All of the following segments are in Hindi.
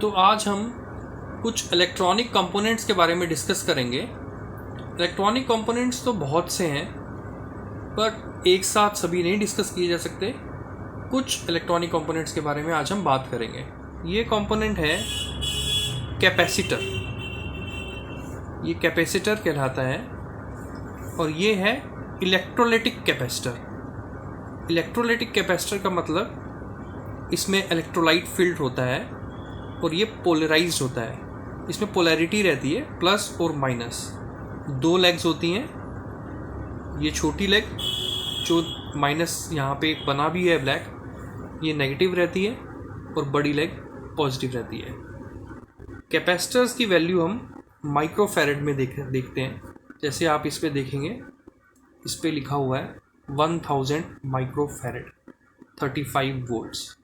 तो आज हम कुछ इलेक्ट्रॉनिक कंपोनेंट्स के बारे में डिस्कस करेंगे। इलेक्ट्रॉनिक कंपोनेंट्स तो बहुत से हैं, पर एक साथ सभी नहीं डिस्कस किए जा सकते। कुछ इलेक्ट्रॉनिक कंपोनेंट्स के बारे में आज हम बात करेंगे। ये कंपोनेंट है कैपेसिटर। ये कैपेसिटर कहलाता है और ये है इलेक्ट्रोलाइटिक कैपेसिटर। इलेक्ट्रोलाइटिक कैपेसिटर का मतलब इसमें इलेक्ट्रोलाइट फील्ड होता है और ये पोलराइज्ड होता है। इसमें पोलैरिटी रहती है प्लस और माइनस, दो लेग्स होती हैं। ये छोटी लेग जो माइनस यहाँ पे एक बना भी है ब्लैक, ये नेगेटिव रहती है और बड़ी लेग पॉजिटिव रहती है। कैपेसिटर्स की वैल्यू हम माइक्रोफैरड में देखते हैं। जैसे आप इस पे देखेंगे, इस पे लिखा हुआ है 1000 माइक्रोफैरड, 35 वोल्ट्स।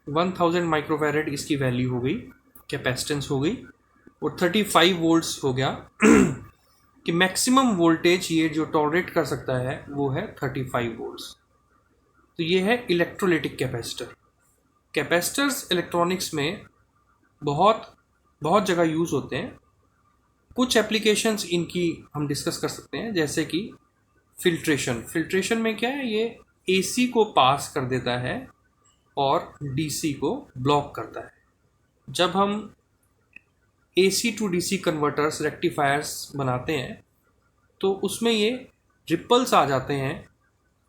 1000 माइक्रोफैरड इसकी वैल्यू हो गई, कैपेसिटेंस हो गई, और 35 वोल्ट्स हो गया कि मैक्सिमम वोल्टेज ये जो टॉलरेट कर सकता है वो है 35 वोल्ट्स। तो ये है इलेक्ट्रोलाइटिक कैपेसिटर। कैपेसिटर्स इलेक्ट्रॉनिक्स में बहुत जगह यूज़ होते हैं। कुछ एप्लीकेशंस इनकी हम डिस्कस कर सकते हैं, जैसे कि फिल्ट्रेशन में क्या है, ये एसी को पास कर देता है और डीसी को ब्लॉक करता है। जब हम AC to DC converters, rectifiers बनाते हैं तो उसमें ये रिपल्स आ जाते हैं।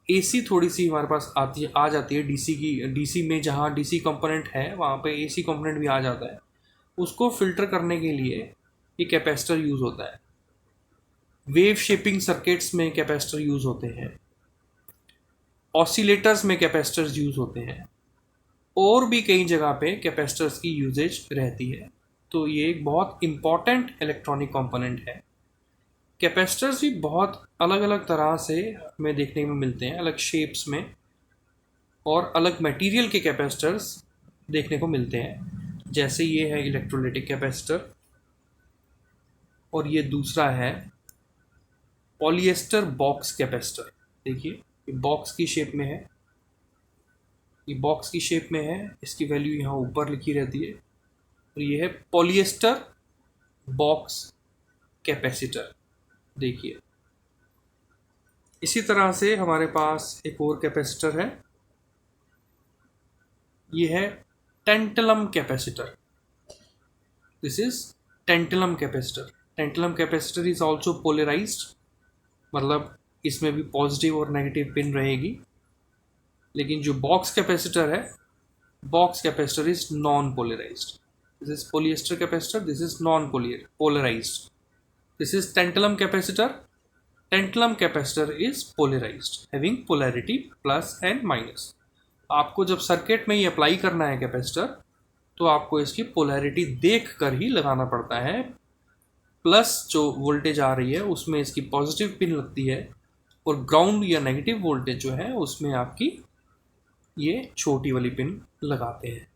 एसी थोड़ी सी हमारे पास आ जाती है डीसी में, जहाँ डीसी कंपोनेंट है वहाँ पे एसी कंपोनेंट भी आ जाता है। उसको फिल्टर करने के लिए ये कैपेसिटर यूज़ होता है। वेव शेपिंग सर्किट्स में कैपेसिटर यूज़ होते हैं, ऑसिलेटर्स में कैपेसिटर्स यूज़ होते हैं, और भी कई जगह पे कैपेसिटर्स की यूजेज रहती है। तो ये एक बहुत इम्पॉर्टेंट इलेक्ट्रॉनिक कंपोनेंट है। कैपेसिटर्स भी बहुत अलग अलग तरह से हमें देखने में मिलते हैं, अलग शेप्स में, और अलग मटेरियल के कैपेसिटर्स देखने को मिलते हैं। जैसे ये है इलेक्ट्रोलाइटिक कैपेसिटर, और ये दूसरा है पॉलिएस्टर बॉक्स कैपेसिटर। देखिए ये बॉक्स की शेप में है, ये बॉक्स की शेप में है, इसकी वैल्यू यहाँ ऊपर लिखी रहती है। और ये है पॉलिएस्टर बॉक्स कैपेसिटर। देखिए इसी तरह से हमारे पास एक और कैपेसिटर है, ये है tantalum capacitor. This is tantalum capacitor. Tantalum capacitor is also polarised, मतलब इसमें भी पॉजिटिव और नेगेटिव पिन रहेगी। लेकिन जो बॉक्स कैपेसिटर है, box capacitor is non polarised. This is polyester capacitor, this is non polarised. This is tantalum capacitor. Tantalum capacitor is polarised, having polarity plus and minus. आपको जब सर्किट में ये अप्लाई करना है कैपेसिटर, तो आपको इसकी पोलैरिटी देख कर ही लगाना पड़ता है। प्लस जो वोल्टेज आ रही है उसमें इसकी पॉजिटिव पिन लगती है, और ग्राउंड या नेगेटिव वोल्टेज जो है उसमें आपकी ये छोटी वाली पिन लगाते हैं।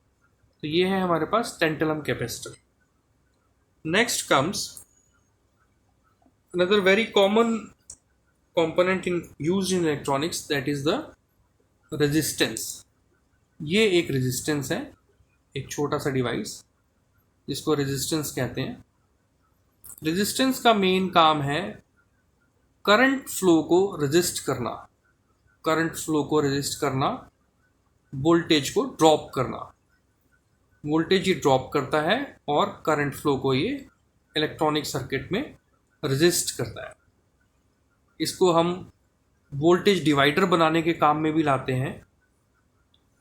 तो ये है हमारे पास tantalum capacitor. Next comes another very common component used in electronics, that is the resistance। ये एक रेजिस्टेंस है, एक छोटा सा डिवाइस जिसको रेजिस्टेंस कहते हैं। रेजिस्टेंस का मेन काम है करंट फ्लो को रेजिस्ट करना, करंट फ्लो को रेजिस्ट करना, वोल्टेज को ड्रॉप करना। वोल्टेज ये ड्रॉप करता है और करंट फ्लो को ये इलेक्ट्रॉनिक सर्किट में रेजिस्ट करता है। इसको हम वोल्टेज डिवाइडर बनाने के काम में भी लाते हैं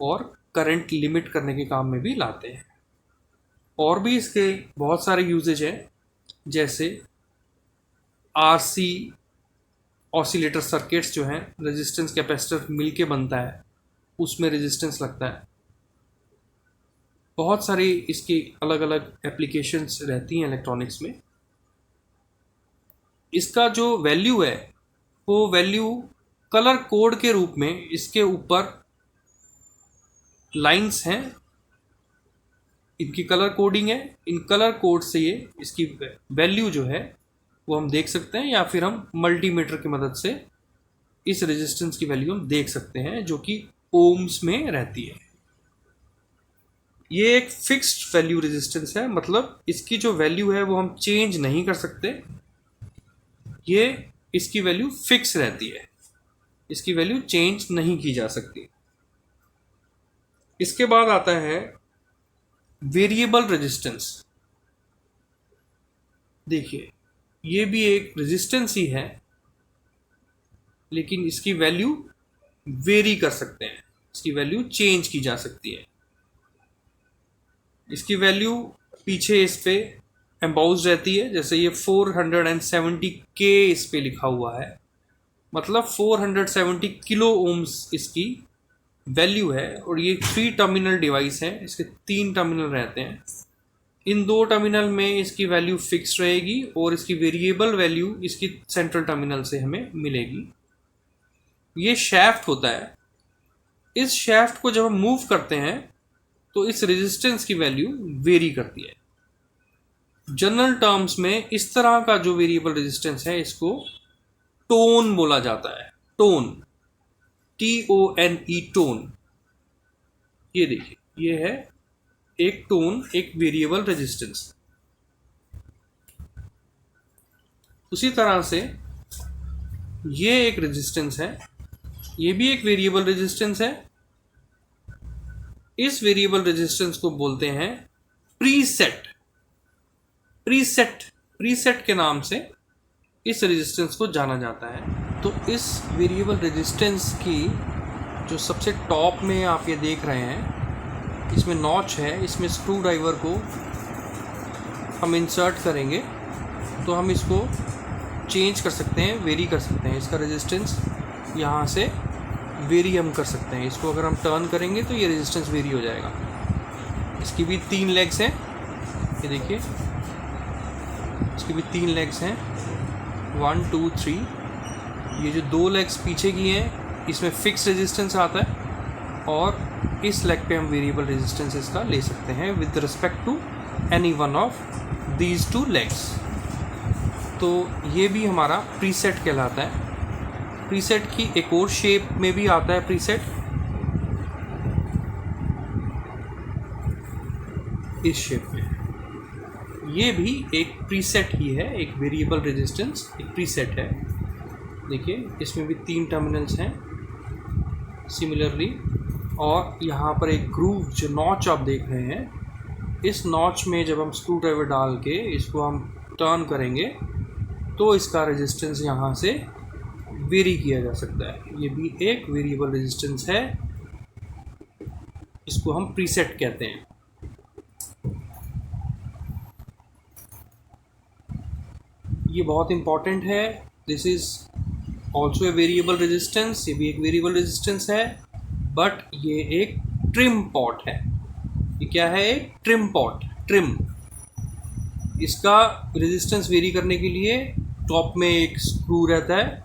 और करंट लिमिट करने के काम में भी लाते हैं। और भी इसके बहुत सारे यूजेज हैं, जैसे आरसी ऑसिलेटर सर्किट्स जो हैं, रेजिस्टेंस कैपेसिटर मिलके बनता है, उसमें रेजिस्टेंस लगता है। बहुत सारी इसकी अलग अलग एप्लीकेशंस रहती हैं इलेक्ट्रॉनिक्स में। इसका जो वैल्यू है वो वैल्यू कलर कोड के रूप में इसके ऊपर लाइंस हैं, इनकी कलर कोडिंग है। इन कलर कोड से ये इसकी वैल्यू जो है वो हम देख सकते हैं, या फिर हम मल्टीमीटर की मदद से इस रेजिस्टेंस की वैल्यू हम देख सकते हैं, जो कि ओम्स में रहती है। ये एक फिक्स्ड वैल्यू रेजिस्टेंस है, मतलब इसकी जो वैल्यू है वो हम चेंज नहीं कर सकते, ये इसकी वैल्यू फिक्स रहती है, इसकी वैल्यू चेंज नहीं की जा सकती। इसके बाद आता है वेरिएबल रेजिस्टेंस। देखिए ये भी एक रेजिस्टेंस ही है, लेकिन इसकी वैल्यू वेरी कर सकते हैं, इसकी वैल्यू चेंज की जा सकती है। इसकी वैल्यू पीछे इस पे एम्बाउज रहती है, जैसे ये 470K इस पे लिखा हुआ है, मतलब 470 किलो ओम्स इसकी वैल्यू है। और ये 3 टर्मिनल डिवाइस है, इसके 3 टर्मिनल रहते हैं। इन 2 टर्मिनल में इसकी वैल्यू फिक्स रहेगी और इसकी वेरिएबल वैल्यू इसकी सेंट्रल टर्मिनल से हमें मिलेगी। ये शैफ्ट होता है, इस शैफ्ट को जब हम मूव करते हैं तो इस रेजिस्टेंस की वैल्यू वेरी करती है। जनरल टर्म्स में इस तरह का जो वेरिएबल रेजिस्टेंस है इसको टोन बोला जाता है। Tone, TONE, tone. ये देखिए ये है एक टोन, एक वेरिएबल रेजिस्टेंस। उसी तरह से ये एक रेजिस्टेंस है, ये भी एक वेरिएबल रेजिस्टेंस है। इस वेरिएबल रेजिस्टेंस को बोलते हैं प्रीसेट। प्रीसेट के नाम से इस रेजिस्टेंस को जाना जाता है। तो इस वेरिएबल रेजिस्टेंस की जो सबसे टॉप में आप ये देख रहे हैं, इसमें नॉच है, इसमें स्क्रू ड्राइवर को हम इंसर्ट करेंगे तो हम इसको चेंज कर सकते हैं, वेरी कर सकते हैं। इसका रेजिस्टेंस यहाँ से वेरी हम कर सकते हैं। इसको अगर हम टर्न करेंगे तो ये रेजिस्टेंस वेरी हो जाएगा। इसकी भी 3 लेग्स हैं, ये देखिए इसकी भी 3 लेग्स हैं, 1 2 3। ये जो 2 लेग्स पीछे की हैं इसमें फिक्स रेजिस्टेंस आता है और इस लेग पे हम वेरिएबल रेजिस्टेंस इसका ले सकते हैं with respect to any one of these 2 legs. तो ये भी हमारा प्रीसेट कहलाता है। प्रीसेट की एक और शेप में भी आता है प्रीसेट, इस शेप में। ये भी एक प्रीसेट ही है, एक वेरिएबल रेजिस्टेंस एक प्रीसेट है। देखिए इसमें भी 3 टर्मिनल्स हैं सिमिलरली, और यहाँ पर एक ग्रूव जो नॉच आप देख रहे हैं, इस नॉच में जब हम स्क्रू ड्राइवर डाल के इसको हम टर्न करेंगे तो इसका रेजिस्टेंस यहाँ से वेरी किया जा सकता है। ये भी एक वेरिएबल रेजिस्टेंस है, इसको हम प्रीसेट कहते हैं। ये बहुत इंपॉर्टेंट है। This is also a variable resistance, ये भी एक वेरिएबल रेजिस्टेंस है, बट ये एक ट्रिम पॉट है। ये क्या है? एक ट्रिम पॉट, ट्रिम। इसका रेजिस्टेंस वेरी करने के लिए टॉप में एक स्क्रू रहता है।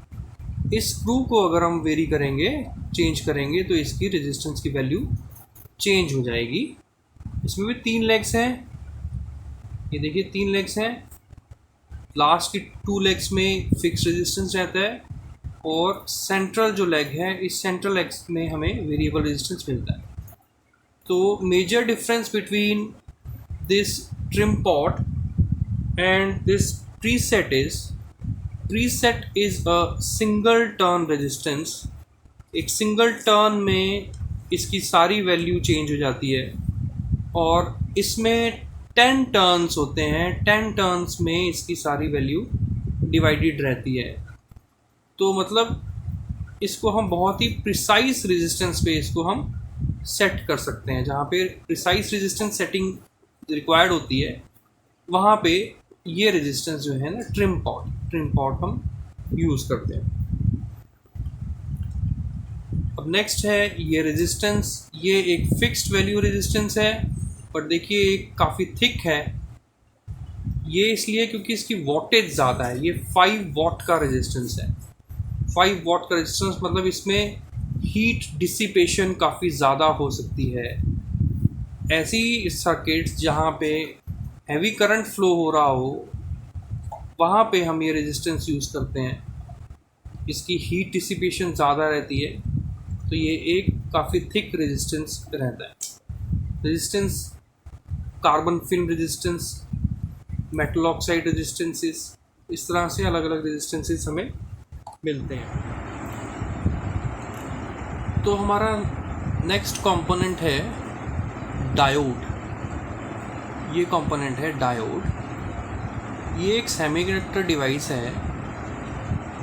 इस स्क्रू को अगर हम वेरी करेंगे, चेंज करेंगे, तो इसकी रेजिस्टेंस की वैल्यू चेंज हो जाएगी। इसमें भी 3 लेग्स हैं, ये देखिए 3 लेग्स हैं। लास्ट की 2 लेग्स में फिक्स रेजिस्टेंस रहता है और सेंट्रल जो लेग है, इस सेंट्रल लेग में हमें वेरिएबल रेजिस्टेंस मिलता है। तो major difference between this trim pot and this preset is a single turn resistance. एक सिंगल टर्न में इसकी सारी वैल्यू चेंज हो जाती है और इसमें 10 टर्न्स होते हैं। 10 टर्न्स में इसकी सारी वैल्यू डिवाइडेड रहती है। तो मतलब इसको हम बहुत ही प्रिसाइज रेजिस्टेंस पे इसको हम सेट कर सकते हैं। जहाँ पे प्रिसाइज रेजिस्टेंस सेटिंग रिक्वायर्ड होती है, वहाँ पे ये रेजिस्टेंस जो है ना, ट्रिम पॉट हम यूज़ करते हैं। अब नेक्स्ट है ये रेजिस्टेंस। ये एक फिक्स्ड वैल्यू रेजिस्टेंस है, पर देखिए ये काफ़ी थिक है। ये इसलिए क्योंकि इसकी वॉटेज ज़्यादा है। ये 5 वॉट का रेजिस्टेंस है। 5 वॉट का रेजिस्टेंस मतलब इसमें हीट डिसिपेशन काफ़ी ज़्यादा हो सकती है। ऐसी सर्किट्स जहाँ पे हैवी करंट फ्लो हो रहा हो, वहाँ पे हम ये रेजिस्टेंस यूज़ करते हैं। इसकी हीट डिसिपेशन ज़्यादा रहती है, तो ये एक काफ़ी थिक रेजिस्टेंस रहता है। Resistance carbon film resistance, metal oxide resistances, इस तरह से अलग अलग रेजिस्टेंसेस हमें मिलते हैं। तो हमारा नेक्स्ट कंपोनेंट है डायोड। ये कंपोनेंट है डायोड। ये एक सेमीकंडक्टर डिवाइस है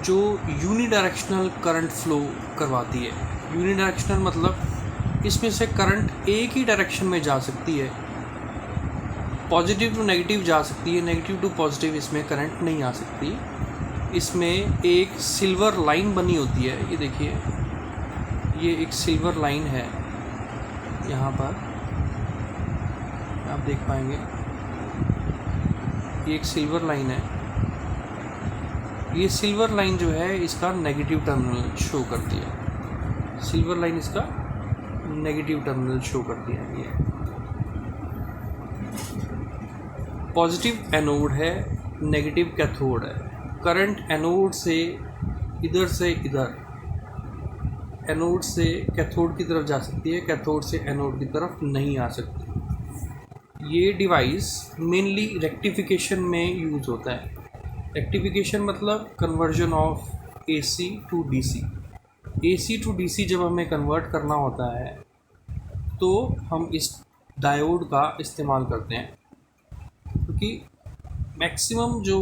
जो यूनिडायरेक्शनल करंट फ्लो करवाती है। यूनिडायरेक्शनल मतलब इसमें से करंट एक ही डायरेक्शन में जा सकती है, पॉजिटिव टू नेगेटिव जा सकती है, नेगेटिव टू पॉजिटिव इसमें करंट नहीं आ सकती। इसमें एक सिल्वर लाइन बनी होती है, ये देखिए, ये एक सिल्वर लाइन है यहाँ पर, आप देख पाएंगे, ये एक सिल्वर लाइन है। ये सिल्वर लाइन जो है इसका नेगेटिव टर्मिनल शो करती है। सिल्वर लाइन इसका नेगेटिव टर्मिनल शो करती है। ये पॉजिटिव एनोड है, नेगेटिव कैथोड है। करंट एनोड से इधर एनोड से कैथोड की तरफ जा सकती है, कैथोड से एनोड की तरफ नहीं आ सकती। ये डिवाइस मेनली रेक्टिफिकेशन में यूज़ होता है। रेक्टिफिकेशन मतलब conversion of AC to DC. AC to DC जब हमें कन्वर्ट करना होता है तो हम इस डायोड का इस्तेमाल करते हैं, क्योंकि मैक्सिमम जो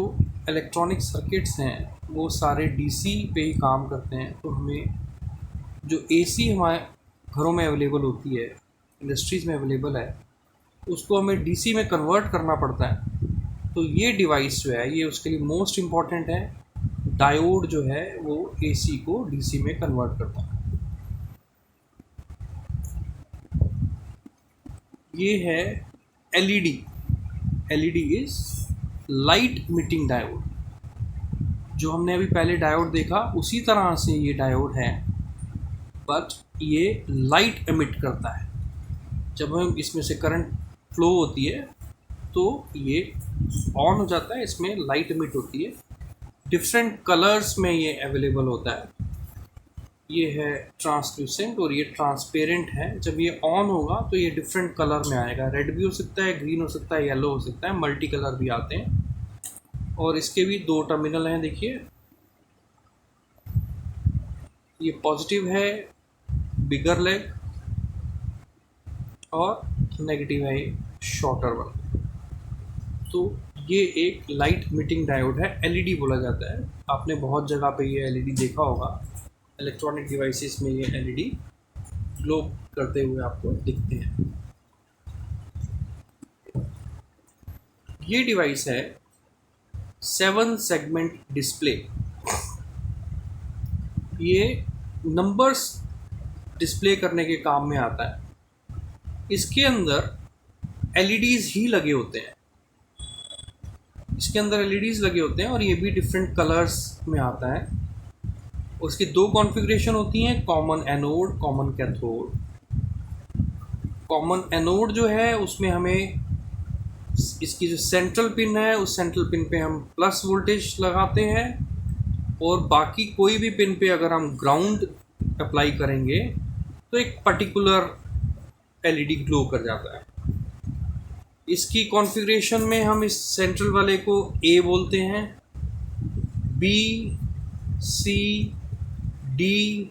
इलेक्ट्रॉनिक सर्किट्स हैं वो सारे डीसी पे ही काम करते हैं। तो हमें जो एसी हमारे घरों में अवेलेबल होती है, इंडस्ट्रीज़ में अवेलेबल है, उसको हमें डीसी में कन्वर्ट करना पड़ता है। तो ये डिवाइस जो है ये उसके लिए मोस्ट इम्पॉर्टेंट है। डायोड जो है वो एसी को डीसी में कन्वर्ट करता है। ये है LED. LED is light emitting diode. जो हमने अभी पहले डायोड देखा उसी तरह से ये डायोड है, बट ये लाइट एमिट करता है। जब हम इसमें से करंट फ्लो होती है तो ये ऑन हो जाता है, इसमें लाइट एमिट होती है। डिफरेंट कलर्स में ये अवेलेबल होता है। ये है ट्रांसल्यूसेंट और ये ट्रांसपेरेंट है। जब ये ऑन होगा तो ये डिफरेंट कलर में आएगा। रेड भी हो सकता है, ग्रीन हो सकता है, येलो हो सकता है, मल्टी कलर भी आते हैं। और इसके भी दो टर्मिनल हैं, देखिए, ये पॉजिटिव है बिगर लेग और नेगेटिव है ये शॉर्टर वाला। तो ये एक लाइट इमिटिंग डायोड है, एलईडी बोला जाता है। आपने बहुत जगह पे ये एलईडी देखा होगा, इलेक्ट्रॉनिक डिवाइसेस में ये एलईडी ग्लो करते हुए आपको दिखते हैं। ये डिवाइस है 7 सेगमेंट डिस्प्ले। ये नंबर्स डिस्प्ले करने के काम में आता है। इसके अंदर एलईडीज़ ही लगे होते हैं। इसके अंदर एलईडीज़ लगे होते हैं और ये भी डिफरेंट कलर्स में आता है। उसकी दो कॉन्फ़िगरेशन होती हैं, common anode, common cathode. Common anode जो है उसमें हमें इसकी जो सेंट्रल पिन है उस सेंट्रल पिन पे हम प्लस वोल्टेज लगाते हैं, और बाकी कोई भी पिन पे अगर हम ग्राउंड अप्लाई करेंगे तो एक पर्टिकुलर एलईडी ग्लो कर जाता है। इसकी कॉन्फ़िगरेशन में हम इस सेंट्रल वाले को ए बोलते हैं, बी, सी, डी,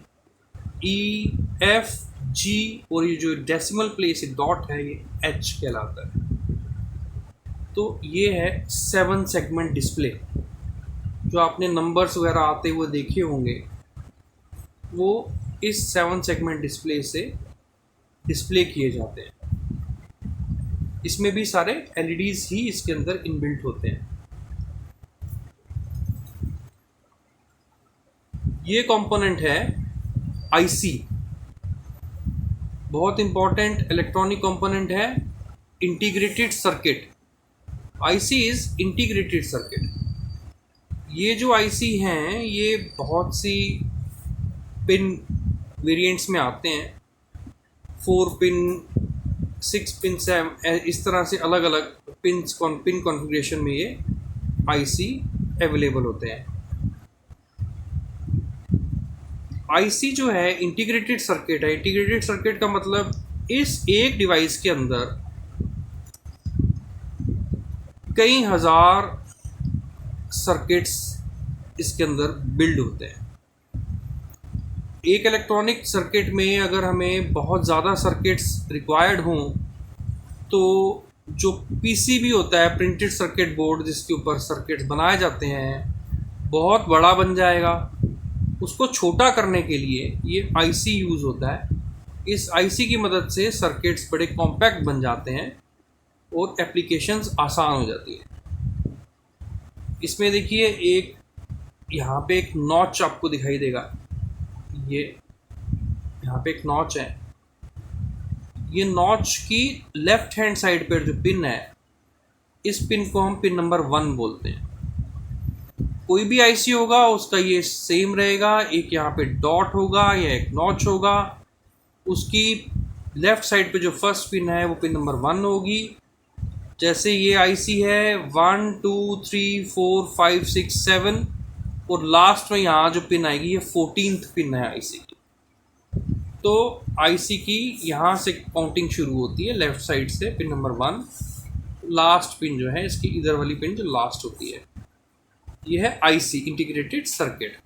ई, एफ, जी, और ये जो डेसिमल प्लेस डॉट है ये एच कहलाता है। तो ये है 7 सेगमेंट डिस्प्ले। जो आपने नंबर्स वगैरह आते हुए देखे होंगे वो इस 7 सेगमेंट डिस्प्ले से डिस्प्ले किए जाते हैं। इसमें भी सारे एलईडीज़ ही इसके अंदर इनबिल्ट होते हैं। ये कंपोनेंट है आईसी। बहुत इंपॉर्टेंट इलेक्ट्रॉनिक कंपोनेंट है, integrated circuit. IC is integrated circuit. ये जो आईसी हैं ये बहुत सी पिन वेरिएंट्स में आते हैं, 4 पिन, 6 पिन, 7, इस तरह से अलग अलग पिन कॉन्फ़िगरेशन में ये आईसी अवेलेबल होते हैं। आईसी जो है इंटीग्रेटेड सर्किट है। इंटीग्रेटेड सर्किट का मतलब इस एक डिवाइस के अंदर कई हज़ार सर्किट्स इसके अंदर बिल्ड होते हैं। एक इलेक्ट्रॉनिक सर्किट में अगर हमें बहुत ज़्यादा सर्किट्स रिक्वायर्ड हों तो जो पीसीबी होता है, प्रिंटेड सर्किट बोर्ड, जिसके ऊपर सर्किट्स बनाए जाते हैं, बहुत बड़ा बन जाएगा। उसको छोटा करने के लिए ये आईसी यूज़ होता है। इस आईसी की मदद से सर्किट्स बड़े कॉम्पैक्ट बन जाते हैं और एप्लीकेशंस आसान हो जाती है। इसमें देखिए एक यहाँ पे एक नॉच आपको दिखाई देगा, ये यहाँ पे एक नॉच है। ये नॉच की लेफ्ट हैंड साइड पर जो पिन है, इस पिन को हम पिन नंबर 1 बोलते हैं। कोई भी आईसी होगा उसका ये सेम रहेगा, एक यहाँ पे डॉट होगा या एक नॉच होगा। उसकी लेफ्ट साइड पे जो फर्स्ट पिन है वो पिन नंबर 1 होगी। जैसे ये आईसी है 1 2 3 4 5 6 7 और लास्ट में यहाँ जो पिन आएगी ये 14th पिन है आईसी की। तो आईसी की यहाँ से काउंटिंग शुरू होती है लेफ्ट साइड से, पिन नंबर 1। लास्ट पिन जो है इसकी इधर वाली पिन जो लास्ट होती है, ये है आईसी, इंटीग्रेटेड सर्किट।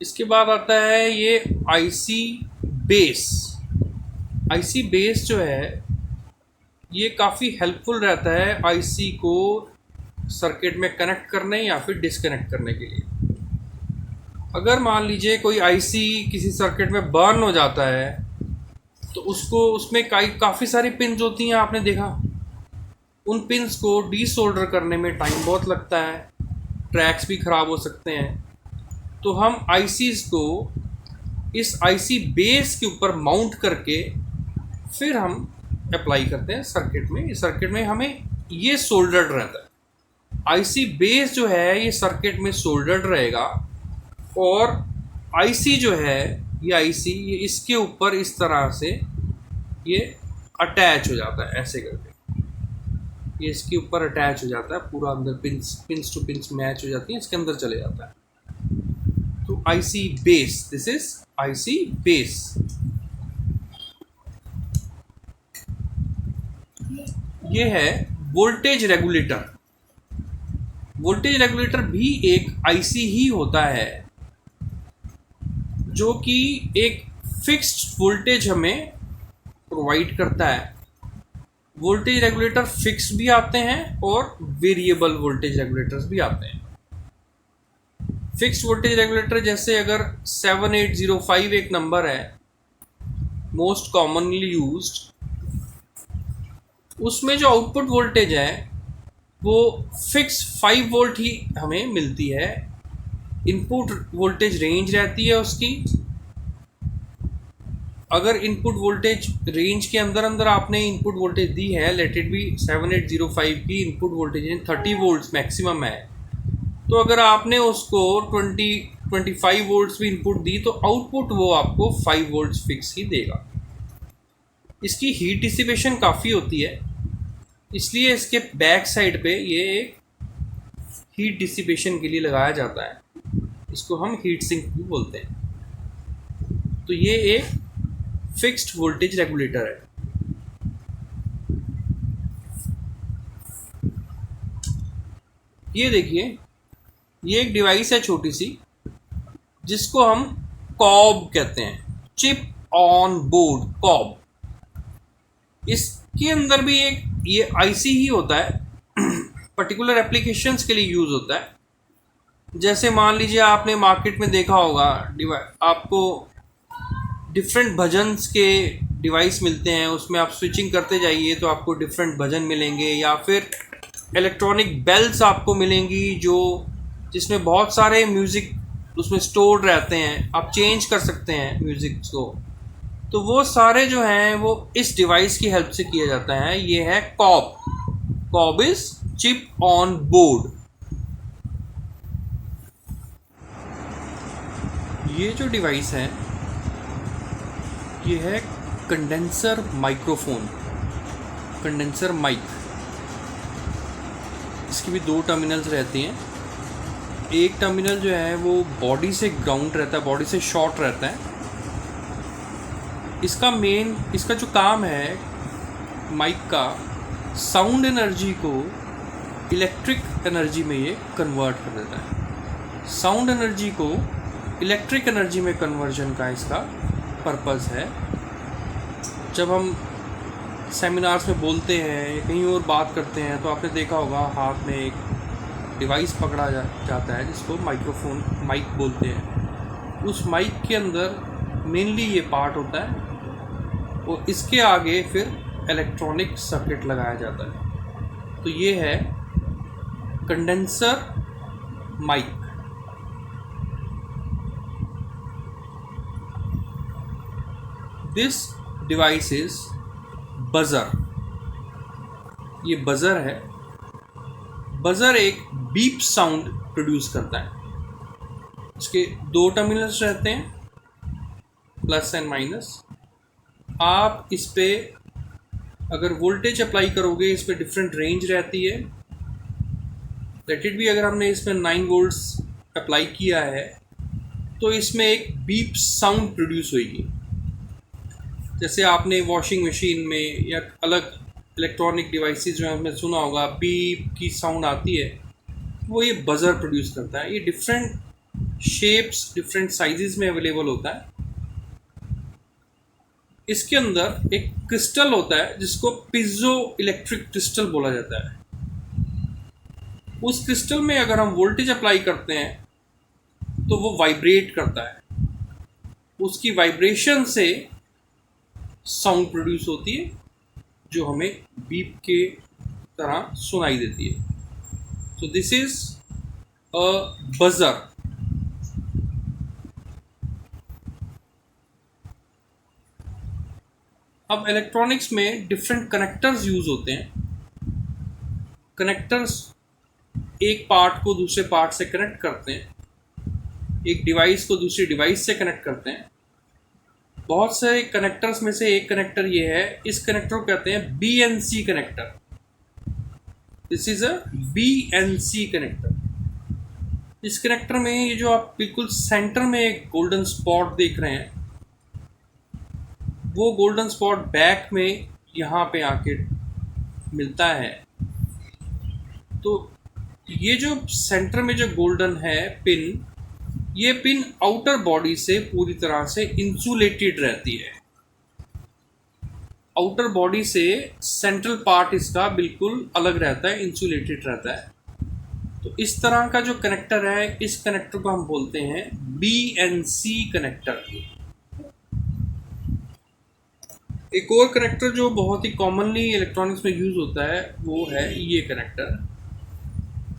इसके बाद आता है ये आईसी बेस। आईसी बेस जो है ये काफ़ी हेल्पफुल रहता है आईसी को सर्किट में कनेक्ट करने या फिर डिसकनेक्ट करने के लिए। अगर मान लीजिए कोई आईसी किसी सर्किट में बर्न हो जाता है तो उसमें काफ़ी सारी पिन्स होती हैं, आपने देखा। उन पिन्स को डीसोल्डर करने में टाइम बहुत लगता है, ट्रैक्स भी ख़राब हो सकते हैं। तो हम आईसीज़ को इस आईसी बेस के ऊपर माउंट करके फिर हम अप्लाई करते हैं सर्किट में। इस सर्किट में हमें ये सोल्डर्ड रहता है। आईसी बेस जो है ये सर्किट में सोल्डर्ड रहेगा और आईसी जो है ये आईसी ये इसके ऊपर इस तरह से ये अटैच हो जाता है, ऐसे करके ये इसके ऊपर अटैच हो जाता है पूरा, अंदर पिंस टू पिंस मैच हो जाती हैं, इसके अंदर चले जाता है। तो IC base, this is IC base. ये है वोल्टेज रेगुलेटर। वोल्टेज रेगुलेटर भी एक आईसी ही होता है जो कि एक फिक्स्ड वोल्टेज हमें प्रोवाइड करता है। वोल्टेज रेगुलेटर फिक्स भी आते हैं और वेरिएबल वोल्टेज रेगुलेटर्स भी आते हैं। फिक्स्ड वोल्टेज रेगुलेटर जैसे अगर 7805 एक नंबर है मोस्ट कॉमनली यूज्ड, उसमें जो आउटपुट वोल्टेज है वो फिक्स 5 वोल्ट ही हमें मिलती है। इनपुट वोल्टेज रेंज रहती है उसकी। अगर इनपुट वोल्टेज रेंज के अंदर आपने इनपुट वोल्टेज दी है, लेट इट बी 7805 की इनपुट वोल्टेज 30 वोल्ट्स मैक्सिमम है, तो अगर आपने उसको 25 वोल्ट्स भी इनपुट दी तो आउटपुट वो आपको 5 वोल्ट्स फिक्स ही देगा। इसकी हीट डिसिपेशन काफ़ी होती है, इसलिए इसके बैक साइड पे ये एक हीट डिसिपेशन के लिए लगाया जाता है। इसको हम हीट सिंक भी बोलते हैं। तो ये एक फिक्स्ड वोल्टेज रेगुलेटर है। ये देखिए, ये एक डिवाइस है छोटी सी जिसको हम कॉब कहते हैं, चिप ऑन बोर्ड, कॉब। इसके अंदर भी एक ये आईसी ही होता है, पर्टिकुलर एप्लीकेशंस के लिए यूज़ होता है। जैसे मान लीजिए आपने मार्केट में देखा होगा आपको डिफरेंट भजन्स के डिवाइस मिलते हैं, उसमें आप स्विचिंग करते जाइए तो आपको डिफरेंट भजन मिलेंगे, या फिर इलेक्ट्रॉनिक बेल्स आपको मिलेंगी जिसमें बहुत सारे म्यूज़िक उसमें स्टोर रहते हैं, आप चेंज कर सकते हैं म्यूज़िक को। तो वो सारे जो हैं वो इस डिवाइस की हेल्प से किया जाता है। ये है COB. COB is chip on board. ये जो डिवाइस है ये है कंडेंसर माइक्रोफोन, कंडेंसर माइक। इसकी भी 2 टर्मिनल्स रहती हैं। एक टर्मिनल जो है वो बॉडी से ग्राउंड रहता है, बॉडी से शॉर्ट रहता है। इसका जो काम है माइक का साउंड एनर्जी को इलेक्ट्रिक एनर्जी में ये कन्वर्ट कर देता है। साउंड एनर्जी को इलेक्ट्रिक एनर्जी में कन्वर्जन का इसका पर्पस है। जब हम सेमिनार्स में बोलते हैं या कहीं और बात करते हैं तो आपने देखा होगा हाथ में एक डिवाइस पकड़ा जाता है जिसको माइक्रोफोन माइक बोलते हैं। उस माइक के अंदर मेनली ये पार्ट होता है और इसके आगे फिर इलेक्ट्रॉनिक सर्किट लगाया जाता है। तो ये है condenser mic. This device is buzzer. ये बजर है। बजर एक बीप साउंड प्रोड्यूस करता है। इसके दो टर्मिनल्स रहते हैं, प्लस एंड माइनस। आप इस पे अगर वोल्टेज अप्लाई करोगे इस पे डिफरेंट रेंज रहती है। लेट इट भी अगर हमने इसमें 9 वोल्ट्स अप्लाई किया है तो इसमें एक बीप साउंड प्रोड्यूस होगी। जैसे आपने वॉशिंग मशीन में या अलग इलेक्ट्रॉनिक डिवाइसेस में आपने सुना होगा बीप की साउंड आती है, वो ये बजर प्रोड्यूस करता है। ये डिफरेंट शेप्स डिफरेंट साइजेस में अवेलेबल होता है। इसके अंदर एक क्रिस्टल होता है जिसको पिज़ो इलेक्ट्रिक क्रिस्टल बोला जाता है। उस क्रिस्टल में अगर हम वोल्टेज अप्लाई करते हैं तो वो वाइब्रेट करता है। उसकी वाइब्रेशन से साउंड प्रोड्यूस होती है जो हमें बीप के तरह सुनाई देती है। So this is a buzzer. अब इलेक्ट्रॉनिक्स में डिफरेंट कनेक्टर्स यूज होते हैं। कनेक्टर्स एक पार्ट को दूसरे पार्ट से कनेक्ट करते हैं, एक डिवाइस को दूसरी डिवाइस से कनेक्ट करते हैं। बहुत सारे कनेक्टर्स में से एक कनेक्टर ये है। इस कनेक्टर को कहते हैं BNC connector. This is a BNC connector. इस कनेक्टर में ये जो आप बिल्कुल सेंटर में एक गोल्डन स्पॉट देख रहे हैं, वो गोल्डन स्पॉट बैक में यहाँ पे आके मिलता है। तो ये जो सेंटर में जो गोल्डन है पिन, ये पिन आउटर बॉडी से पूरी तरह से इंसुलेटेड रहती है। आउटर बॉडी से सेंट्रल पार्ट इसका बिल्कुल अलग रहता है, इंसुलेटेड रहता है। तो इस तरह का जो कनेक्टर है, इस कनेक्टर को हम बोलते हैं BNC कनेक्टर। एक और कनेक्टर जो बहुत ही कॉमनली इलेक्ट्रॉनिक्स में यूज होता है वो है ये connector.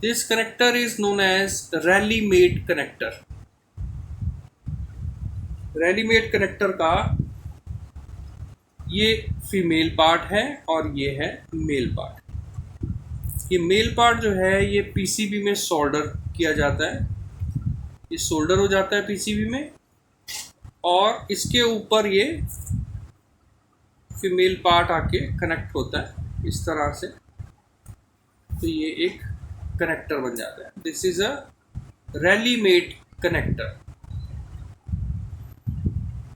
This connector is known as relimate connector. Relimate connector का ये फीमेल पार्ट है और ये है मेल पार्ट। ये मेल पार्ट जो है ये PCB में सोल्डर किया जाता है। ये सोल्डर हो जाता है PCB में और इसके ऊपर ये फीमेल पार्ट आके कनेक्ट होता है इस तरह से। तो ये एक कनेक्टर बन जाता है। This is a relimate connector.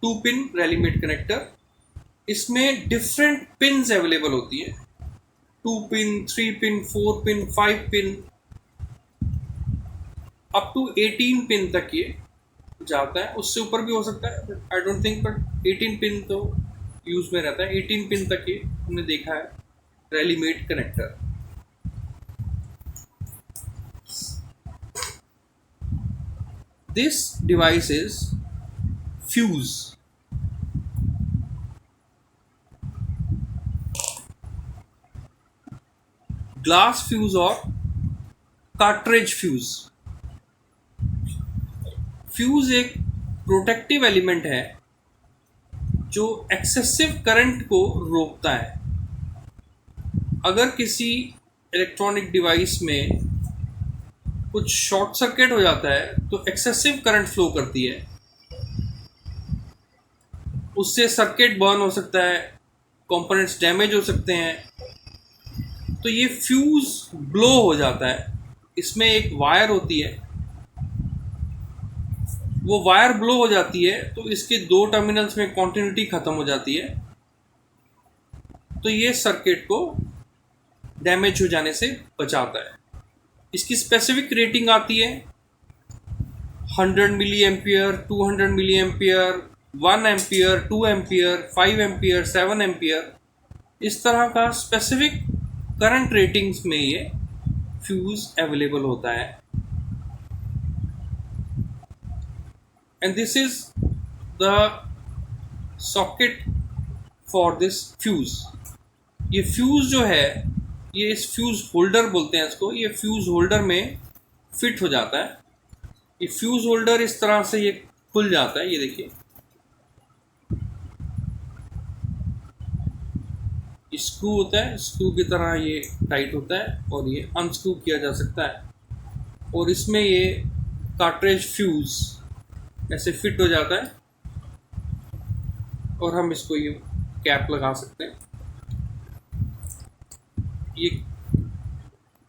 2 pin relimate connector. इसमें डिफरेंट पिन्स अवेलेबल होती है। 2 pin, 3 pin, 4 pin, 5 pin, up to 18 pin तक ये जाता है। उससे ऊपर भी हो सकता है, I don't think, but 18 pin तो यूज में रहता है। 18 पिन तक ये हमने देखा है relimate connector. This device is fuse. Glass fuse और कार्ट्रिज फ्यूज। फ्यूज एक प्रोटेक्टिव एलिमेंट है जो एक्सेसिव करंट को रोकता है। अगर किसी इलेक्ट्रॉनिक डिवाइस में कुछ शॉर्ट सर्किट हो जाता है तो एक्सेसिव करंट फ्लो करती है, उससे सर्किट बर्न हो सकता है, कंपोनेंट्स डैमेज हो सकते हैं। तो ये फ्यूज ब्लो हो जाता है। इसमें एक वायर होती है, वो वायर ब्लो हो जाती है तो इसके 2 टर्मिनल्स में कॉन्टिन्यूटी खत्म हो जाती है। तो ये सर्किट को डैमेज हो जाने से बचाता है। इसकी स्पेसिफिक रेटिंग आती है 100 milli ampere, 200 milli ampere, 1 ampere, 2 ampere, 5 ampere, 7 ampere, इस तरह का स्पेसिफिक करंट रेटिंग्स में ये फ्यूज अवेलेबल होता है। And this is the socket for this fuse. ये फ्यूज जो है, ये इस फ्यूज होल्डर बोलते हैं इसको, ये फ्यूज होल्डर में फिट हो जाता है। ये फ्यूज होल्डर इस तरह से ये खुल जाता है, ये देखिए, स्क्रू होता है, स्क्रू की तरह ये टाइट होता है और ये अनस्क्रू किया जा सकता है और इसमें ये कार्ट्रिज फ्यूज ऐसे फिट हो जाता है और हम इसको ये कैप लगा सकते हैं। ये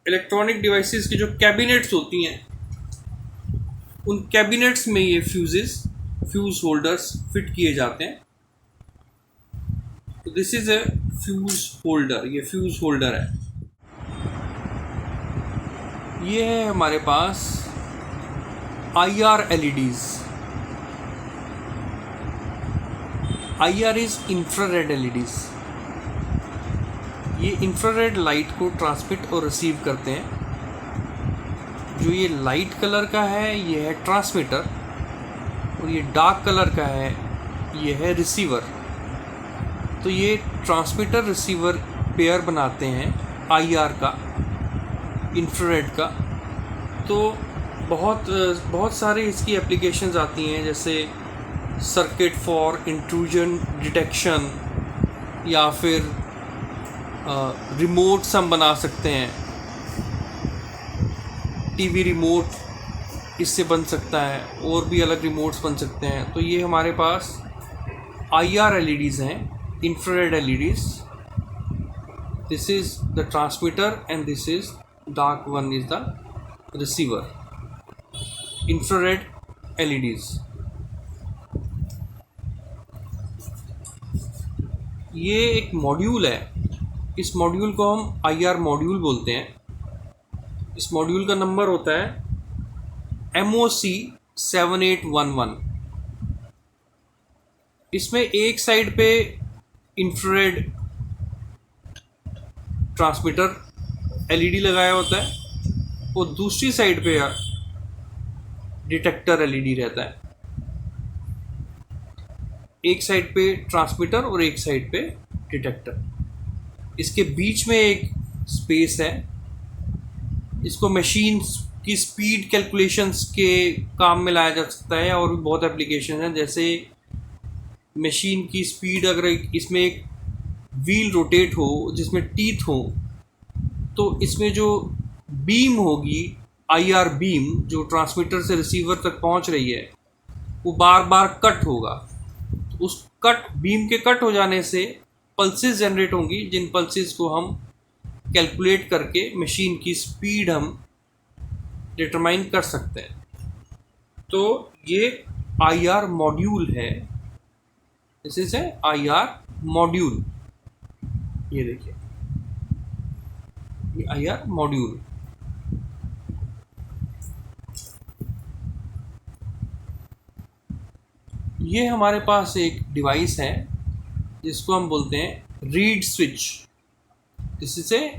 इलेक्ट्रॉनिक डिवाइसेस की जो कैबिनेट्स होती हैं, उन कैबिनेट्स में ये फ्यूज होल्डर्स फिट किए जाते हैं। तो this is A fuse holder, ये फ्यूज होल्डर है। ये है हमारे पास IR LEDs। IR is infrared LEDs। ये इंफ्रारेड लाइट को ट्रांसमिट और रिसीव करते हैं। जो ये लाइट कलर का है ये है ट्रांसमीटर और ये डार्क कलर का है ये है रिसीवर। तो ये ट्रांसमीटर रिसीवर पेयर बनाते हैं IR का, इंफ्रारेड का। तो बहुत सारे इसकी एप्लीकेशंस आती हैं, जैसे सर्किट फॉर इंट्रूजन डिटेक्शन, या फिर रिमोट्स हम बना सकते हैं, टीवी रिमोट इससे बन सकता है, और भी अलग रिमोट्स बन सकते हैं। तो ये हमारे पास IR LEDs हैं, infrared LEDs. This is the transmitter and this is dark one is the receiver. Infrared LEDs. ये एक मॉड्यूल है, इस मॉड्यूल को हम IR मॉड्यूल बोलते हैं। इस मॉड्यूल का नंबर होता है MOC 7811। इसमें एक साइड पे इंफ्रारेड ट्रांसमीटर LED लगाया होता है और दूसरी साइड पे डिटेक्टर LED रहता है। एक साइड पे ट्रांसमीटर और एक साइड पे डिटेक्टर। इसके बीच में एक स्पेस है। इसको मशीन की स्पीड कैलकुलेशंस के काम में लाया जा सकता है और भी बहुत एप्लीकेशन हैं, जैसे मशीन की स्पीड, अगर इसमें एक व्हील रोटेट हो जिसमें टीथ हो, तो इसमें जो बीम होगी IR बीम जो ट्रांसमीटर से रिसीवर तक पहुंच रही है, वो बार बार कट होगा। उस बीम के कट हो जाने से पल्सेस जनरेट होंगी, जिन पल्सेस को हम कैलकुलेट करके मशीन की स्पीड हम डिटरमाइन कर सकते हैं। तो ये IR मॉड्यूल है, दिस इज है IR मॉड्यूल। ये देखिए, ये IR मॉड्यूल। ये हमारे पास एक डिवाइस है जिसको हम बोलते हैं reed switch. This is a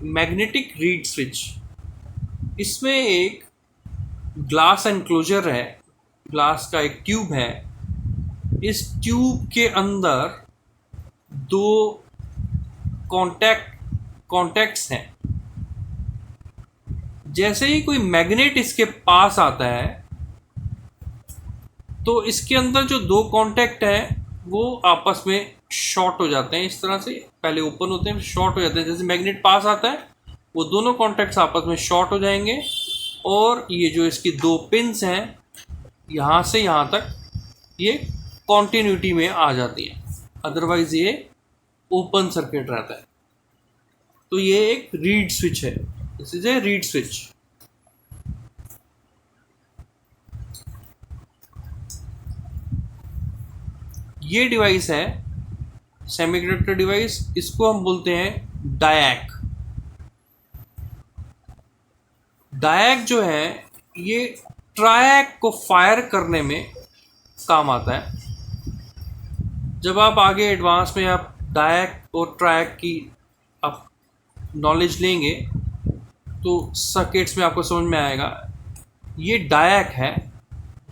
magnetic reed switch. इसमें एक ग्लास एनक्लोजर है, ग्लास का एक ट्यूब है। इस ट्यूब के अंदर दो कॉन्टैक्ट्स हैं। जैसे ही कोई मैग्नेट इसके पास आता है तो इसके अंदर जो दो कॉन्टैक्ट हैं वो आपस में शॉर्ट हो जाते हैं। इस तरह से पहले ओपन होते हैं, शॉर्ट हो जाते हैं। जैसे मैग्नेट पास आता है वो दोनों कॉन्टैक्ट्स आपस में शॉर्ट हो जाएंगे और ये जो इसकी दो पिन्स हैं यहाँ से यहाँ तक ये कॉन्टिन्यूटी में आ जाती है, अदरवाइज ये ओपन सर्किट रहता है। तो ये एक रीड स्विच है, this is A reed switch. ये डिवाइस है सेमीकंडक्टर डिवाइस, इसको हम बोलते हैं डायैक। डायैक जो है ये ट्रायैक को फायर करने में काम आता है। जब आप आगे एडवांस में आप डायैक और ट्रायैक की आप नॉलेज लेंगे तो सर्किट्स में आपको समझ में आएगा। ये डायैक है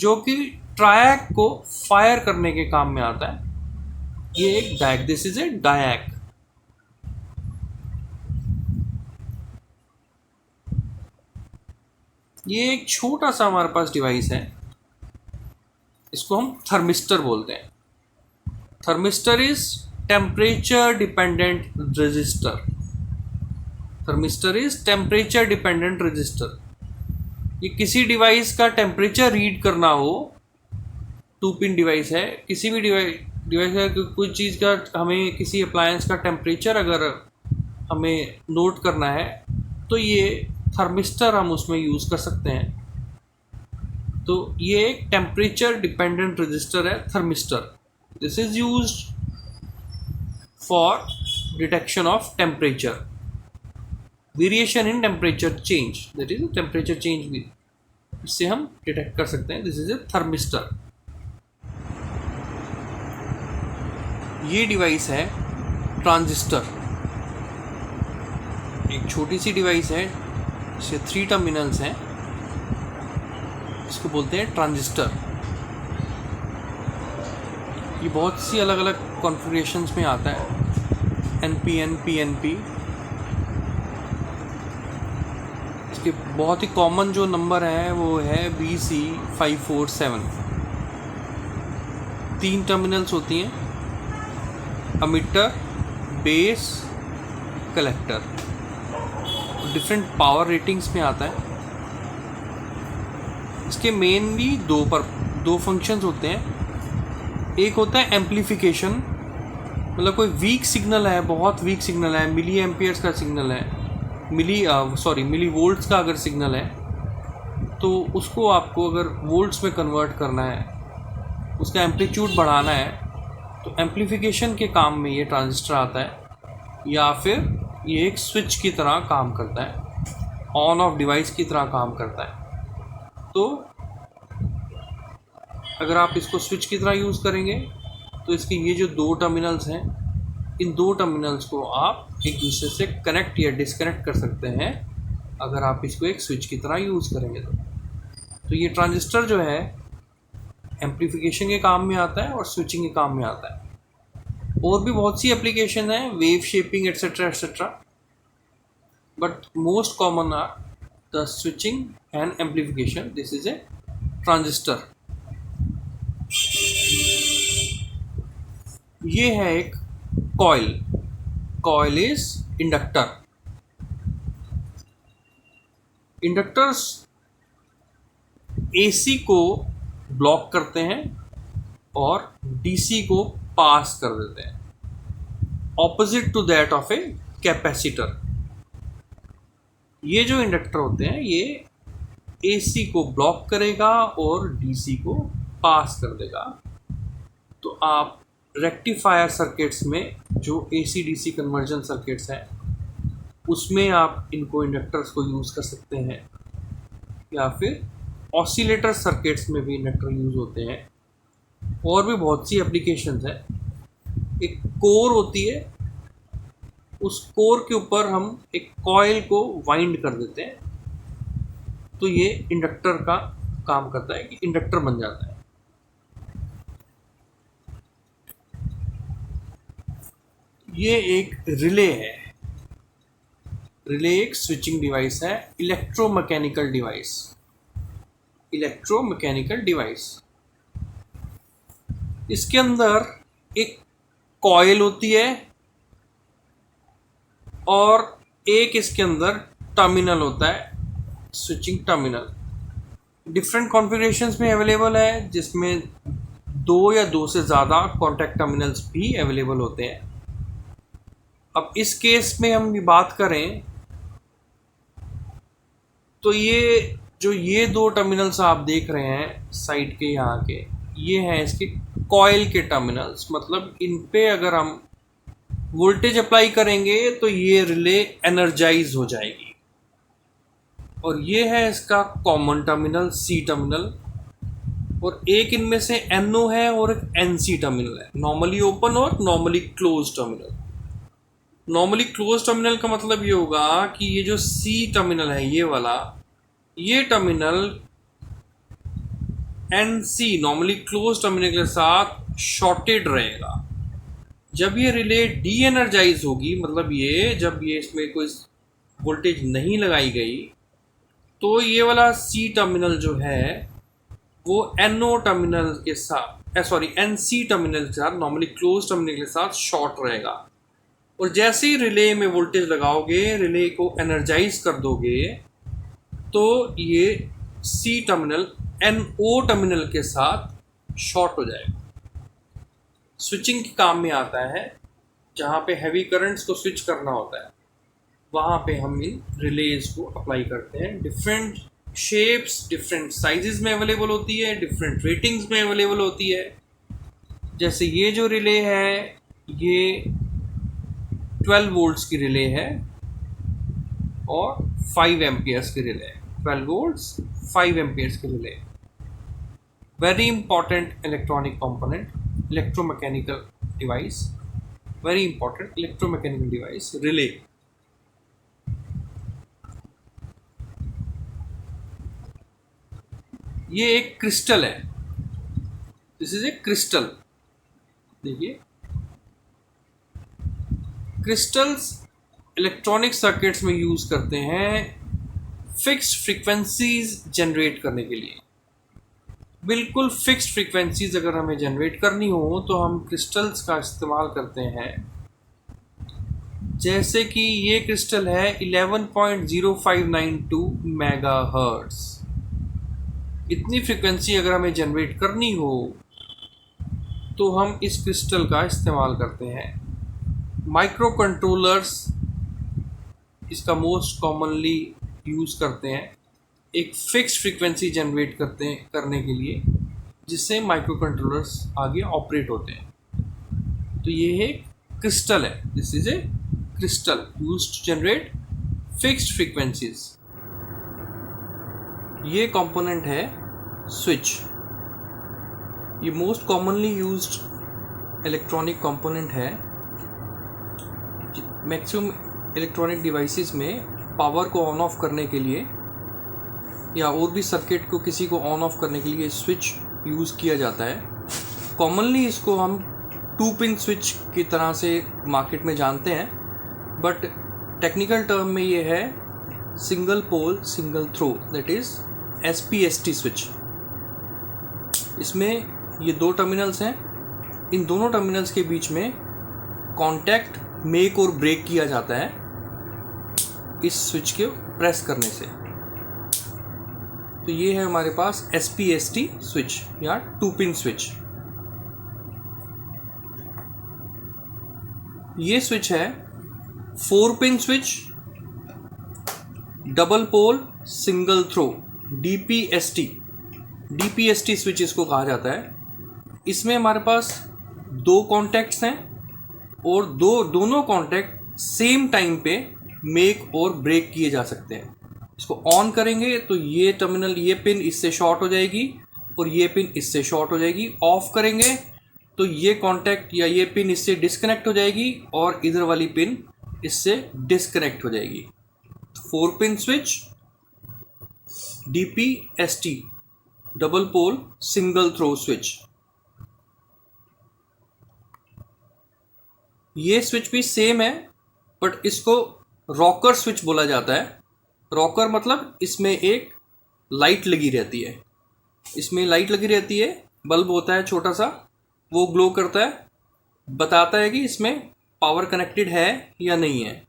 जो कि ट्रायैक को फायर करने के काम में आता है। ये एक डायैक, दिस इज ए डायैक। ये एक छोटा सा हमारे पास डिवाइस है, इसको हम थर्मिस्टर बोलते हैं। Thermistor is temperature dependent register. Thermistor is temperature dependent register. ये किसी डिवाइस का टेम्परेचर रीड करना हो, 2 पिन डिवाइस है, किसी भी डिवाइस है, कुछ चीज़ का हमें किसी अप्लायंस का टेम्परेचर अगर हमें नोट करना है तो ये थर्मिस्टर हम उसमें यूज़ कर सकते हैं। तो ये एक टेम्परेचर डिपेंडेंट रजिस्टर है, thermistor. This is used for detection of temperature, variation in temperature change, that is temperature change भी इससे हम डिटेक्ट कर सकते हैं। This is A thermistor. ये डिवाइस है ट्रांजिस्टर। एक छोटी सी डिवाइस है, इससे 3 टर्मिनल्स हैं, इसको बोलते हैं ट्रांजिस्टर। ये बहुत सी अलग अलग कॉन्फ़िगरेशंस में आता है, NPN, PNP। इसके बहुत ही कॉमन जो नंबर है वो है BC547। 3 टर्मिनल्स होती हैं, ammeter, base, collector. Different power ratings में आता है। इसके मेनली दो फंक्शंस होते हैं। एक होता है एम्पलीफिकेशन, मतलब कोई वीक सिग्नल है, बहुत वीक सिग्नल है, मिली एम्पियर्स का सिग्नल है, मिली वोल्ट्स का अगर सिग्नल है तो उसको आपको अगर वोल्ट्स में कन्वर्ट करना है, उसका एम्पलीट्यूड बढ़ाना है, तो एम्पलीफिकेशन के काम में ये ट्रांजिस्टर आता है। या फिर ये एक स्विच की तरह काम करता है, ऑन ऑफ डिवाइस की तरह काम करता है। तो अगर आप इसको स्विच की तरह यूज़ करेंगे तो इसके ये जो 2 टर्मिनल्स हैं, इन 2 टर्मिनल्स को आप एक दूसरे से कनेक्ट या डिसकनेक्ट कर सकते हैं अगर आप इसको एक स्विच की तरह यूज़ करेंगे तो ये ट्रांजिस्टर जो है एम्पलीफिकेशन के काम में आता है और स्विचिंग के काम में आता है। और भी बहुत सी एप्लीकेशन है, wave shaping etcetera etcetera, but most common are the switching and amplification. This is a transistor. ये है एक coil. Coil is inductor. Inductors AC को ब्लॉक करते हैं और DC को पास कर देते हैं, opposite to that of a capacitor. ये जो इंडक्टर होते हैं ये AC को ब्लॉक करेगा और DC को पास कर देगा। तो आप रेक्टिफायर सर्किट्स में जो AC DC कन्वर्जन सर्किट्स हैं उसमें आप इनको इंडक्टर्स को यूज़ कर सकते हैं, या फिर ऑसिलेटर सर्किट्स में भी इंडक्टर यूज़ होते हैं। और भी बहुत सी एप्लीकेशंस हैं। एक कोर होती है, उस कोर के ऊपर हम एक कॉइल को वाइंड कर देते हैं, तो ये इंडक्टर का काम करता है कि इंडक्टर बन जाता है। ये एक रिले है। रिले एक स्विचिंग डिवाइस है, इलेक्ट्रोमैकेनिकल डिवाइस। इलेक्ट्रोमैकेनिकल डिवाइस, इसके अंदर एक कॉइल होती है और एक इसके अंदर टर्मिनल होता है, स्विचिंग टर्मिनल। डिफरेंट कॉन्फ़िगरेशंस में अवेलेबल है, जिसमें 2 या 2 से ज़्यादा कॉन्टैक्ट टर्मिनल्स भी अवेलेबल होते हैं। अब इस केस में हम बात करें तो ये 2 टर्मिनल्स आप देख रहे हैं साइड के यहाँ के, ये हैं इसके कॉइल के टर्मिनल्स। मतलब इन पे अगर हम वोल्टेज अप्लाई करेंगे तो ये रिले एनर्जाइज हो जाएगी। और ये है इसका कॉमन टर्मिनल, सी टर्मिनल, और एक इनमें से NO है और एक NC टर्मिनल है, नॉर्मली ओपन और normally close terminal. Normally close terminal का मतलब ये होगा कि ये जो C टर्मिनल है ये वाला, ये terminal NC normally close terminal के साथ शॉर्टेड रहेगा। जब ये रिले डी एनर्जाइज होगी, मतलब ये जब ये इसमें कोई वोल्टेज नहीं लगाई गई, तो ये वाला C टर्मिनल जो है वो NO टर्मिनल के साथ NC टर्मिनल के साथ, नॉर्मली क्लोज टर्मिनल के साथ शॉर्ट रहेगा। और जैसे ही रिले में वोल्टेज लगाओगे, रिले को एनर्जाइज कर दोगे, तो ये C टर्मिनल NO टर्मिनल के साथ शॉर्ट हो जाएगा। स्विचिंग के काम में आता है, जहाँ पे हैवी करंट्स को स्विच करना होता है, वहाँ पे हम इन रिलेज को अप्लाई करते हैं। डिफरेंट शेप्स, डिफरेंट साइजेस में अवेलेबल होती है, डिफरेंट रेटिंग्स में अवेलेबल होती है। जैसे ये जो रिले है ये 12 वोल्ट्स की रिले है और 5 एम्पियर्स की रिले है। 12 वोल्ट्स 5 एम्पियर्स की relay. Very important electronic component, electromechanical device, very important electromechanical device relay. ये एक क्रिस्टल है, दिस इज ए क्रिस्टल। देखिए, क्रिस्टल्स इलेक्ट्रॉनिक सर्किट्स में यूज करते हैं फिक्स्ड फ्रीक्वेंसीज जनरेट करने के लिए। बिल्कुल फिक्स्ड फ्रीक्वेंसीज अगर हमें जनरेट करनी हो तो हम क्रिस्टल्स का इस्तेमाल करते हैं। जैसे कि ये क्रिस्टल है 11.0592 मेगाहर्ट्ज। इतनी फ्रीक्वेंसी अगर हमें जनरेट करनी हो तो हम इस क्रिस्टल का इस्तेमाल करते हैं। माइक्रो कंट्रोलर्स इसका मोस्ट कॉमनली यूज़ करते हैं एक फिक्स्ड फ्रीक्वेंसी जनरेट करने के लिए, जिससे माइक्रो कंट्रोलर्स आगे ऑपरेट होते हैं। तो ये है क्रिस्टल है, this is a crystal used to generate fixed frequencies. ये कंपोनेंट है स्विच। ये most commonly used electronic component है। मैक्सिमम इलेक्ट्रॉनिक डिवाइसेस में पावर को ऑन ऑफ करने के लिए या और भी सर्किट को किसी को ऑन ऑफ करने के लिए स्विच यूज़ किया जाता है। कॉमनली इसको हम 2 पिन स्विच की तरह से मार्केट में जानते हैं, बट टेक्निकल टर्म में ये है single pole single throw, that is SPST switch. इसमें ये 2 टर्मिनल्स हैं, इन दोनों टर्मिनल्स के बीच में कॉन्टैक्ट मेक और ब्रेक किया जाता है इस स्विच के प्रेस करने से। तो ये है हमारे पास SPST स्विच या 2 पिन स्विच। ये स्विच है 4 pin switch, double pole single throw, DPST switch इसको कहा जाता है। इसमें हमारे पास 2 कॉन्टैक्ट्स हैं और दोनों कॉन्टैक्ट सेम टाइम पे मेक और ब्रेक किए जा सकते हैं। इसको ऑन करेंगे तो ये टर्मिनल, ये पिन इससे शॉर्ट हो जाएगी और ये पिन इससे शॉर्ट हो जाएगी। ऑफ करेंगे तो ये कॉन्टैक्ट या ये पिन इससे डिस्कनेक्ट हो जाएगी और इधर वाली पिन इससे डिस्कनेक्ट हो जाएगी। 4 pin switch, DPST double pole single throw switch. ये स्विच भी सेम है, बट इसको रॉकर स्विच बोला जाता है। रॉकर मतलब इसमें एक लाइट लगी रहती है, इसमें लाइट लगी रहती है, बल्ब होता है छोटा सा, वो ग्लो करता है, बताता है कि इसमें पावर कनेक्टेड है या नहीं है।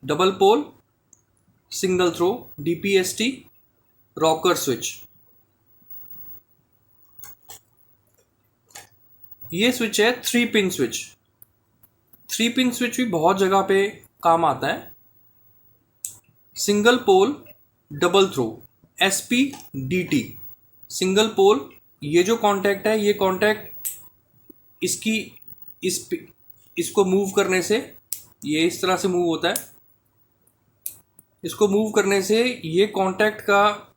Double pole single throw DPST rocker switch. ये स्विच है 3 पिन स्विच। 3 पिन स्विच भी बहुत जगह पे काम आता है। Single pole double throw SPDT। Single pole, ये जो कॉन्टैक्ट है, ये कॉन्टैक्ट इसकी इसको मूव करने से ये इस तरह से मूव होता है। इसको मूव करने से ये कांटेक्ट का,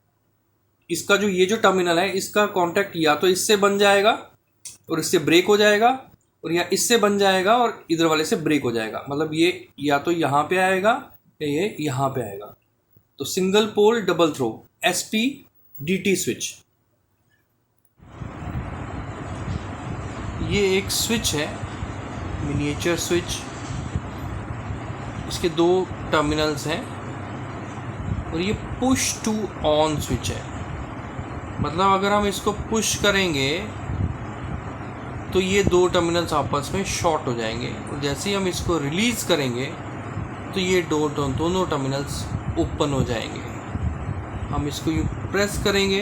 इसका जो ये जो टर्मिनल है इसका कांटेक्ट या तो इससे बन जाएगा और इससे ब्रेक हो जाएगा, और या इससे बन जाएगा और इधर वाले से ब्रेक हो जाएगा। मतलब ये या तो यहाँ पे आएगा या ये यहाँ पे आएगा। तो single pole double throw SPDT switch, ये एक स्विच है, मिनिएचर स्विच। इसके 2 टर्मिनल्स हैं और ये पुश टू ऑन स्विच है। मतलब अगर हम इसको पुश करेंगे तो ये 2 टर्मिनल्स आपस में शॉर्ट हो जाएंगे, और जैसे ही हम इसको रिलीज़ करेंगे तो ये दोनों टर्मिनल्स ओपन हो जाएंगे। हम इसको यूँ प्रेस करेंगे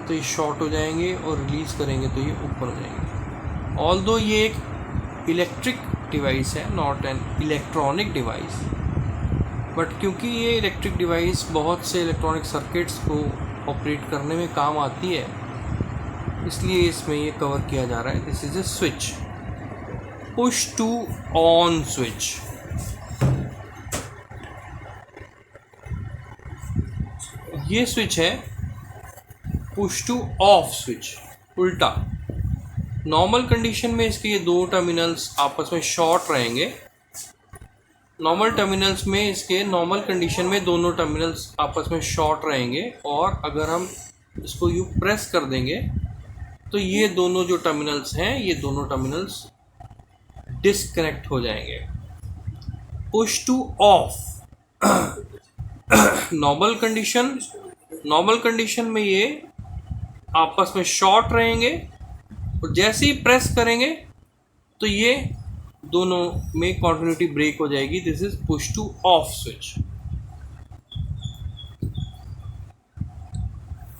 तो ये शॉर्ट हो जाएंगे और रिलीज़ करेंगे तो ये ओपन हो जाएंगे। ऑल्दो ये एक इलेक्ट्रिक डिवाइस है, not an electronic device, but क्योंकि ये इलेक्ट्रिक डिवाइस बहुत से इलेक्ट्रॉनिक सर्किट्स को ऑपरेट करने में काम आती है, इसलिए इसमें ये कवर किया जा रहा है। This is a switch, push to on switch. ये स्विच है पुश टू ऑफ स्विच, उल्टा। नॉर्मल कंडीशन में इसके ये 2 टर्मिनल्स आपस में शॉर्ट रहेंगे। नॉर्मल टर्मिनल्स में इसके नॉर्मल कंडीशन में दोनों टर्मिनल्स आपस में शॉर्ट रहेंगे, और अगर हम इसको यूँ प्रेस कर देंगे तो ये दोनों जो टर्मिनल्स हैं ये दोनों टर्मिनल्स डिस्कनेक्ट हो जाएंगे। Push to of normal condition में ये आपस में शॉर्ट रहेंगे, और जैसे ही प्रेस करेंगे तो ये दोनों में कॉन्टिन्यूटी ब्रेक हो जाएगी। This is push to off switch.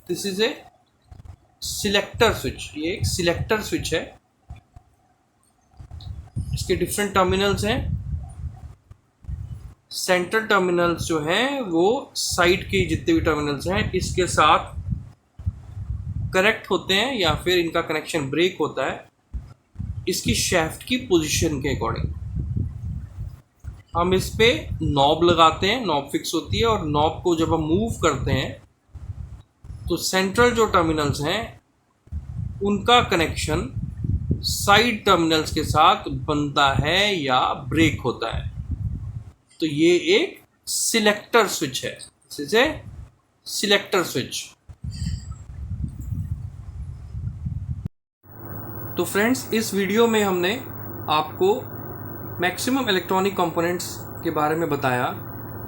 This is A selector switch, ये एक सिलेक्टर स्विच है। इसके डिफरेंट टर्मिनल्स हैं। सेंटर टर्मिनल्स जो हैं वो साइड के जितने भी टर्मिनल्स हैं इसके साथ कनेक्ट होते हैं, या फिर इनका कनेक्शन ब्रेक होता है इसकी शैफ्ट की पोजीशन के अकॉर्डिंग। हम इस पे नॉब लगाते हैं, नॉब फिक्स होती है, और नॉब को जब हम मूव करते हैं तो सेंट्रल जो टर्मिनल्स हैं उनका कनेक्शन साइड टर्मिनल्स के साथ बनता है या ब्रेक होता है। तो ये एक सिलेक्टर स्विच है, this is A selector switch. तो फ्रेंड्स, इस वीडियो में हमने आपको मैक्सिमम इलेक्ट्रॉनिक कंपोनेंट्स के बारे में बताया।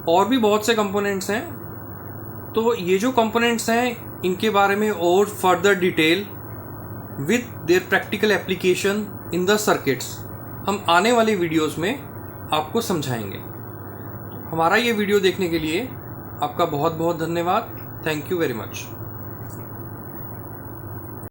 और भी बहुत से कंपोनेंट्स हैं, तो ये जो कंपोनेंट्स हैं इनके बारे में और further detail with their practical application in the circuits हम आने वाली वीडियोस में आपको समझाएंगे। हमारा ये वीडियो देखने के लिए आपका बहुत बहुत धन्यवाद। Thank you very much.